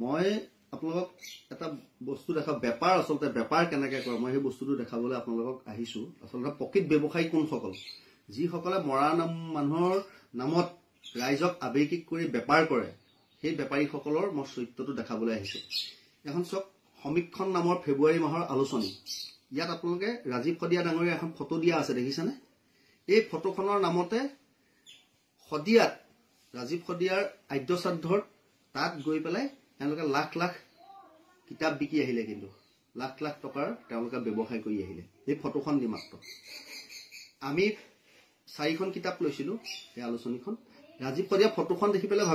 মই আপোনালোকক এটা বস্তু দেখা বেপাৰ আচলতে বেপাৰ কেনেকৈ কৰে মই সেই বস্তুটো দেখাবলৈ আপোনালোকক আহিছোঁ। আচলতে প্ৰকৃত ব্যৱসায়ী কোনসকল, যিসকলে মৰা মানুহৰ নামত ৰাইজক আৱেগিক কৰি বেপাৰ কৰে, সেই বেপাৰীসকলৰ মই চৰিত্ৰটো দেখাবলৈ আহিছোঁ। এখন চাওক, সমীক্ষণ নামৰ ফেব্ৰুৱাৰী মাহৰ আলোচনী। ইয়াত আপোনালোকে ৰাজীৱ শদিয়া ডাঙৰীয়া এখন ফটো দিয়া আছে, দেখিছেনে? এই ফটোখনৰ নামতে শদিয়াত ৰাজীৱ শদিয়াৰ আদ্য শ্ৰাদ্ধৰ তাত গৈ পেলাই তেওঁলোকে লাখ লাখ কিতাপ বিকি আহিলে, কিন্তু লাখ লাখ টকাৰ তেওঁলোকে ব্যৱসায় কৰি আহিলে এই ফটোখন দি মাত্ৰ। আমি 4খন কিতাপ লৈছিলোঁ এই আলোচনীখন। ৰাজীৱ শদিয়া ফটোখন দেখি পেলাই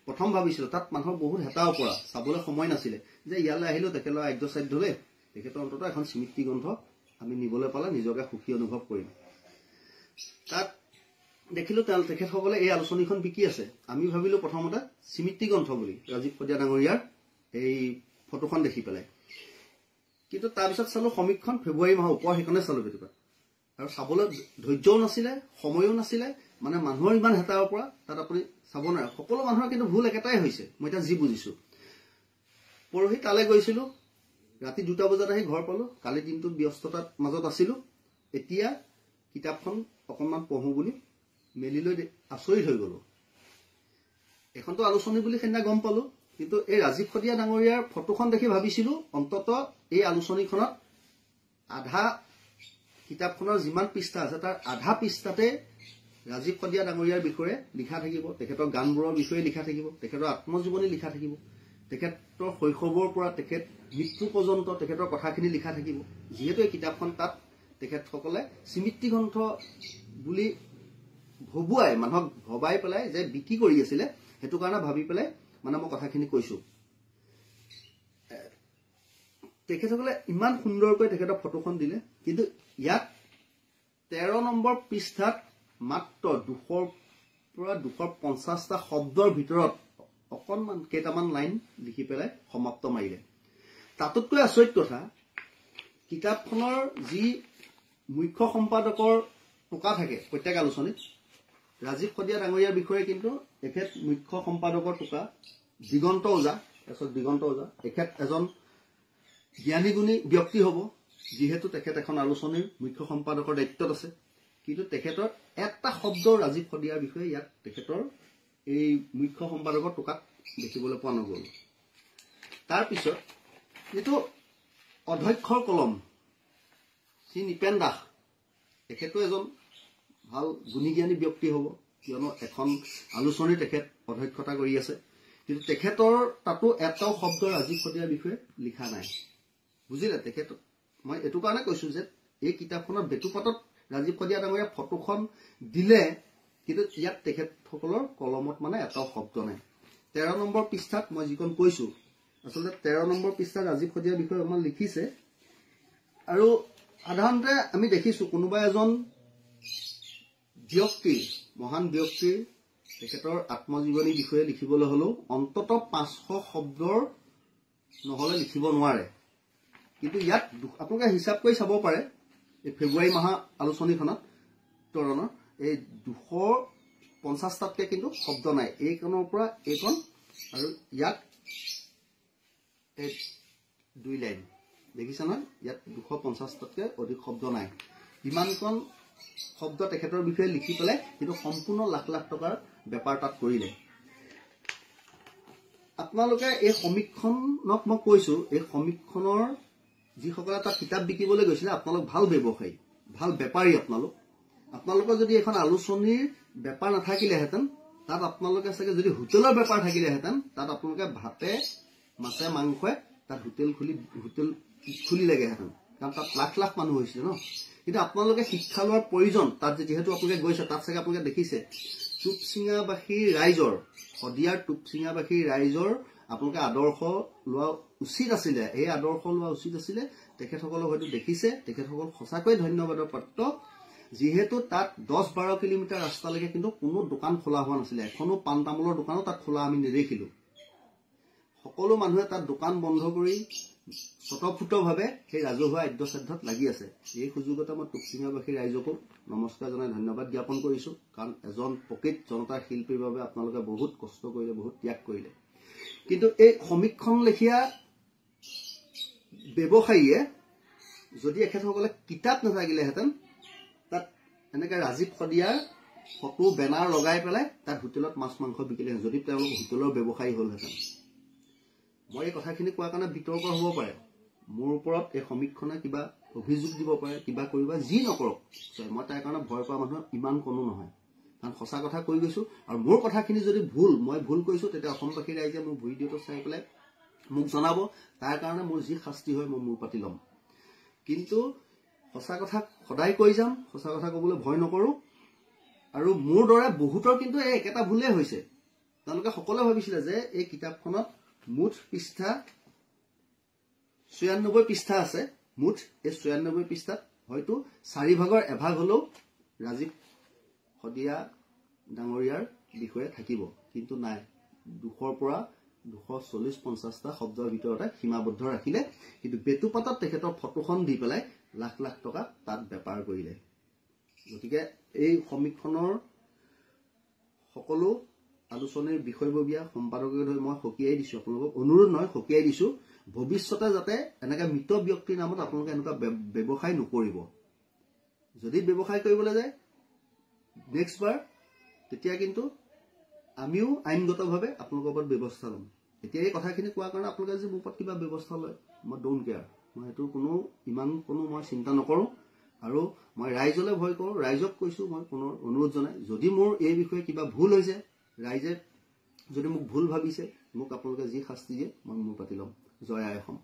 প্ৰথম ভাবিছিলোঁ তাত মানুহৰ বহুত হেতাও পৰা, চাবলৈ সময় নাছিলে, যে ইয়ালৈ আহিলোঁ তেখেতৰ আদ্য শ্ৰাদ্ধলৈ, তেখেতৰ অন্ততঃ এখন স্মৃতি গ্ৰন্থ আমি নিবলৈ পালে নিজকে সুখী অনুভৱ কৰিম। তাত দেখিলোঁ তেখেতসকলে এই আলোচনীখন বিকি আছে। আমি ভাবিলোঁ প্ৰথমতে স্মৃতি গ্ৰন্থ বুলি ৰাজীৱ শদিয়া ডাঙৰীয়াৰ এই ফটোখন দেখি পেলাই, কিন্তু তাৰপিছত চালোঁ সমীক্ষণ ফেব্ৰুৱাৰী মাহৰ ওপৰ, সেইখনে চালোঁ কেতিয়াবা, আৰু চাবলৈ ধৈৰ্যও নাছিলে, সময়ো নাছিলে, মানে মানুহৰ ইমান হেতাৰ পৰা তাত আপুনি চাব নোৱাৰে। সকলো মানুহৰ কিন্তু ভুল একেটাই হৈছে, মই এতিয়া যি বুজিছোঁ। পৰহি তালৈ গৈছিলোঁ, ৰাতি 2টা বজাত আহি ঘৰ পালোঁ। কালি দিনটোত ব্যস্ততাৰ মাজত আছিলোঁ। এতিয়া কিতাপখন অকণমান পঢ়োঁ বুলি মেলি লৈ আচৰিত হৈ গ'লোঁ। এখনতো আলোচনী বুলি সেইদিনা গম পালোঁ, কিন্তু এই ৰাজীৱ শদিয়া ডাঙৰীয়াৰ ফটোখন দেখি ভাবিছিলোঁ অন্ততঃ এই আলোচনীখনত আধা কিতাপখনৰ যিমান পৃষ্ঠা আছে তাৰ আধা পৃষ্ঠাতে ৰাজীৱ শদিয়া ডাঙৰীয়াৰ বিষয়ে লিখা থাকিব, তেখেতৰ গানবোৰৰ বিষয়ে লিখা থাকিব, তেখেতৰ আত্মজীৱনী লিখা থাকিব, তেখেতৰ শৈশৱৰ পৰা তেখেত মৃত্যু পৰ্যন্ত তেখেতৰ কথাখিনি লিখা থাকিব। যিহেতু এই কিতাপখন তাত তেখেতসকলে স্মৃতি গ্ৰন্থ বুলি ভবুৱাই মানুহক ভবাই পেলাই যে বিক্ৰী কৰি আছিলে, সেইটো কাৰণে ভাবি পেলাই মানে মই কথাখিনি কৈছোঁ। তেখেতসকলে ইমান সুন্দৰকৈ তেখেতৰ ফটোখন দিলে, কিন্তু ইয়াত 13 নম্বৰ পৃষ্ঠাত মাত্ৰ 200 পৰা 250টা শব্দৰ ভিতৰত অকণমান কেইটামান লাইন লিখি পেলাই সমাপ্ত মাৰিলে। তাতোতকৈ আচৰিত কথা, কিতাপখনৰ যি মুখ্য সম্পাদকৰ টোকা থাকে প্ৰত্যেক আলোচনীত, ৰাজীৱ শদিয়া ডাঙৰীয়াৰ বিষয়ে কিন্তু তেখেত মুখ্য সম্পাদকৰ টোকা দিগন্ত ওজা। তাৰপিছত দিগন্ত ওজা তেখেত এজন জ্ঞানী গুণী ব্যক্তি হ'ব, যিহেতু তেখেত এখন আলোচনীৰ মুখ্য সম্পাদকৰ দায়িত্বত আছে, কিন্তু তেখেতৰ এটা শব্দ ৰাজীৱ শদিয়াৰ বিষয়ে ইয়াত তেখেতৰ এই মুখ্য সম্পাদকৰ টোকাত দেখিবলৈ পোৱা নগ'ল। তাৰপিছত যিটো অধ্যক্ষৰ কলম শ্ৰী নিপেন দাস, তেখেতো এজন ভাল গুণীজ্ঞানী ব্যক্তি হ'ব, কিয়নো এখন আলোচনীৰ তেখেত অধ্যক্ষতা কৰি আছে, কিন্তু তেখেতৰ তাতো এটাও শব্দ ৰাজীৱ শদিয়াৰ বিষয়ে লিখা নাই। বুজিলে? তেখেত মই এইটো কাৰণে কৈছোঁ যে এই কিতাপখনৰ বেটুপাতত ৰাজীৱ শদিয়া ডাঙৰীয়া ফটোখন দিলে, কিন্তু ইয়াত তেখেতসকলৰ কলমত মানে এটাও শব্দ নাই। 13 নম্বৰ পৃষ্ঠাত মই যিখন কৈছোঁ, আচলতে 13 নম্বৰ পৃষ্ঠাত ৰাজীৱ শদিয়াৰ বিষয়ে অকণমান লিখিছে। আৰু সাধাৰণতে আমি দেখিছোঁ কোনোবা এজন ব্যক্তিৰ, মহান ব্যক্তিৰ তেখেতৰ আত্মজীৱনীৰ বিষয়ে লিখিবলৈ হ'লেও অন্ততঃ 500 শব্দৰ নহ'লে লিখিব নোৱাৰে। কিন্তু ইয়াত আপোনালোকে হিচাপ কৰি চাব পাৰে, এই ফেব্ৰুৱাৰী মাহৰ আলোচনীখনত তৰণৰ এই 250টাতকৈ কিন্তু শব্দ নাই। এইকণৰ পৰা এইকণ আৰু ইয়াত এই 2 লাইন দেখিছে নহয়, ইয়াত 250টাতকৈ অধিক শব্দ নাই। ইমানকণ শব্দ তেখেতৰ বিষয়ে লিখি পেলাই কিন্তু সম্পূৰ্ণ লাখ লাখ টকাৰ বেপাৰ তাত কৰিলে। আপোনালোকে এই সমীক্ষণক মই কৈছোঁ, এই সমীক্ষণৰ যিসকলে তাত কিতাপ বিকিবলৈ গৈছিলে, আপোনালোক ভাল ব্যৱসায়ী, ভাল বেপাৰী। আপোনালোকৰ যদি এখন আলোচনীৰ বেপাৰ নাথাকিলেহেঁতেন, তাত আপোনালোকে চাগে যদি হোটেলৰ বেপাৰ থাকিলেহেঁতেন, তাত আপোনালোকে ভাতে মাছে মাংসই তাত হোটেল খুলিলেগেহেঁতেন, কাৰণ তাত লাখ লাখ মানুহ হৈছিলে ন। কিন্তু আপোনালোকে শিক্ষা লোৱাৰ প্ৰয়োজন তাত, যিহেতু আপোনালোকে গৈছে তাত চাগে আপোনালোকে দেখিছে টুপচিঙাবাসীৰ ৰাইজৰ, শদিয়াৰ টুপচিঙাবাসীৰ ৰাইজৰ আপোনালোকে আদৰ্শ লোৱা উচিত আছিলে। এই আদৰ্শ লোৱা উচিত আছিলে। তেখেতসকলক হয়তো দেখিছে, তেখেতসকল সঁচাকৈয়ে ধন্যবাদৰ পাত্ৰ, যিহেতু তাত 10-12 কিলোমিটাৰ ৰাস্তালৈকে কিন্তু কোনো দোকান খোলা হোৱা নাছিলে। এখনো পাণ তামোলৰ দোকানো তাত খোলা আমি নেদেখিলোঁ। সকলো মানুহে তাত দোকান বন্ধ কৰি স্বতঃস্ফূৰ্তভাৱে সেই ৰাজহুৱা আদ্য শ্ৰাদ্ধত লাগি আছে। এই সুযোগতে মই টুপচিঙাবাসী ৰাইজকো নমস্কাৰ জনাই ধন্যবাদ জ্ঞাপন কৰিছোঁ, কাৰণ এজন প্ৰকৃত জনতাৰ শিল্পীৰ বাবে আপোনালোকে বহুত কষ্ট কৰিলে, বহুত ত্যাগ কৰিলে। কিন্তু এই সমীক্ষণ লেখিয়া ব্যৱসায়ীয়ে যদি এখেতসকলে কিতাপ নাথাকিলেহেঁতেন তাত এনেকৈ ৰাজীৱ শদিয়াৰ ফটো বেনাৰ লগাই পেলাই তাত হোটেলত মাছ মাংস বিকিলেহেঁতেন যদি তেওঁলোক হোটেলৰ ব্যৱসায়ী হ'লহেঁতেন। মই এই কথাখিনি কোৱাৰ কাৰণে বিতৰ্ক হ'ব পাৰে, মোৰ ওপৰত এই সমীক্ষণে কিবা অভিযোগ দিব পাৰে, কিবা কৰিব, যি নকৰক মই তাৰ কাৰণে ভয় কৰা মানুহ ইমান কোনো নহয়, কাৰণ সঁচা কথা কৈ গৈছোঁ। আৰু মোৰ কথাখিনি যদি মই ভুল কৈছোঁ তেতিয়া অসমবাসী ৰাইজে মোৰ ভিডিঅ'টো চাই পেলাই মোক জনাব, তাৰ কাৰণে মোৰ যি শাস্তি হয় মই মূৰ পাতি ল'ম। কিন্তু সঁচা কথা সদায় কৈ যাম, সঁচা কথা ক'বলৈ ভয় নকৰোঁ। আৰু মোৰ দৰে বহুতৰ কিন্তু এই একেটা ভুলেই হৈছে। তেওঁলোকে সকলোৱে ভাবিছিলে যে এই কিতাপখনত মুঠ পৃষ্ঠা ৯৬ পৃষ্ঠা আছে, মুঠ এই ৯৬ পৃষ্ঠাত হয়তো ৪ ভাগৰ এভাগ হ'লেও ৰাজীৱ শদিয়া ডাঙৰীয়াৰ বিষয়ে থাকিব, কিন্তু নাই, ২০০ৰ পৰা ২৪০-৫০টা শব্দৰ ভিতৰতে সীমাবদ্ধ ৰাখিলে। কিন্তু বেটুপাতত তেখেতৰ ফটোখন দি পেলাই লাখ লাখ টকা তাত বেপাৰ কৰিলে। গতিকে এই সমীক্ষণৰ সকলো আলোচনীৰ বিষয়ববীয়া সম্পাদকে ধৰি মই সকীয়াই দিছোঁ, আপোনালোকক অনুৰোধ নহয় সকীয়াই দিছোঁ, ভৱিষ্যতে যাতে এনেকৈ মৃত ব্যক্তিৰ নামত আপোনালোকে এনেকুৱা ব্যৱসায় নকৰিব। যদি ব্যৱসায় কৰিবলৈ যায় নেক্সট বাৰ তেতিয়া কিন্তু আমিও আইনগতভাৱে আপোনালোকৰ ওপৰত ব্যৱস্থা ল'ম। এতিয়া এই কথাখিনি কোৱাৰ কাৰণে আপোনালোকে যদি মোৰ ওপৰত কিবা ব্যৱস্থা লয় মই ডোন্ট কেয়াৰ, মই সেইটো ইমান মই চিন্তা নকৰোঁ। আৰু মই ৰাইজলৈ ভয় কৰোঁ, ৰাইজক কৈছোঁ মই পুনৰ অনুৰোধ জনাই, যদি মোৰ এই বিষয়ে কিবা ভুল হৈছে, ৰাইজে যদি মোক ভুল ভাবিছে, মোক আপোনালোকে যি শাস্তি দিয়ে মই মূৰ পাতি ল'ম। জয় আই অসম।